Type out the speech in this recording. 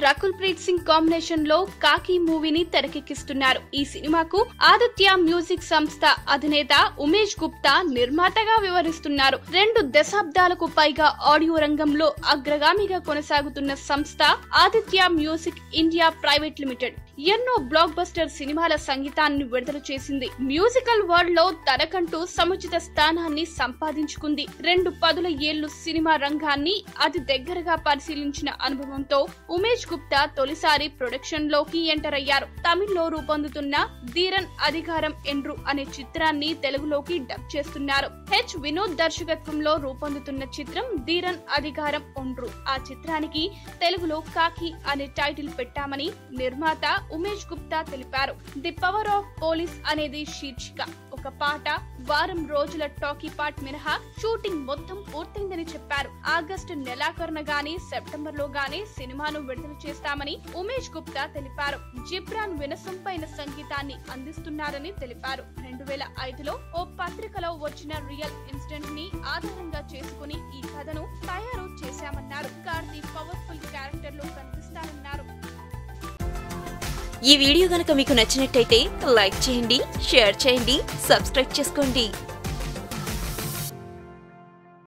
Rakul Preet Singh combination లో కాకి మూవీని తెరకెక్కిస్తున్నారు. ఈ సినిమాకు ఆదిత్య మ్యూజిక్ సంస్థ అధినేత ఉమేష్ గుప్తా నిర్మాతగా వ్యవహరిస్తున్నారు. 2 దశాబ్దాలకు పైగా ఆడియో రంగంలో అగ్రగామిగా కొనసాగుతున్న సంస్థ Aditya music India private limited ఎన్నో బ్లాక్ బస్టర్ సినిమాల సంగీతాన్ని విడుదల చేసింది. మ్యూజికల్ వరల్డ్ లో తనకంటూ సముచిత స్థానాన్ని సంపాదించుకుంది. 2 పదుల ఏళ్లు సినిమా రంగాన్ని అతి దగ్గరగా పరిశీలించిన అనుభవంతో ఉమేష్ గుప్తా తొలిసారి ప్రొడక్షన్ లోకి ఎంటర్ అయ్యారు. తమిళ్లో రూపొందుతున్న ధీరన్ అధికారం ఎండ్రు అనే చిత్రాన్ని తెలుగులోకి డబ్ చేస్తున్నారు. హెచ్ వినోద్ దర్శకత్వంలో రూపొందుతున్న చిత్రం ధీరన్ అధికారం ఒండ్రు. ఆ చిత్రానికి తెలుగులో కాకి అనే టైటిల్ పెట్టామని నిర్మాత ఉమేష్ గుప్తా తెలిపారు. ది పవర్ ఆఫ్ పోలీస్ అనేది శీర్షిక. ఒక పాట, వారం రోజుల టాకీ పార్ట్ మినహా షూటింగ్ మొత్తం పూర్తయిందని చెప్పారు. ఆగస్టు నెలాఖరున గానీ సెప్టెంబర్ లో గానీ సినిమాను విడుదల చేస్తామని ఉమేష్ గుప్తా తెలిపారు. జిబ్రాన్ వినసొంపైన సంగీతాన్ని అందిస్తున్నారని తెలిపారు. 2005లో ఓ పత్రికలో వచ్చిన రియల్ ఇన్సిడెంట్ ని ఆధారంగా చేసుకుని ఈ కథను తయారు చేశామన్నారు. కార్తీ పవర్ఫుల్ క్యారెక్టర్ లో కనిపిస్తారన్నారు. ఈ వీడియో గనుక మీకు నచ్చినట్టయితే లైక్ చేయండి, షేర్ చేయండి, సబ్స్క్రైబ్ చేసుకోండి.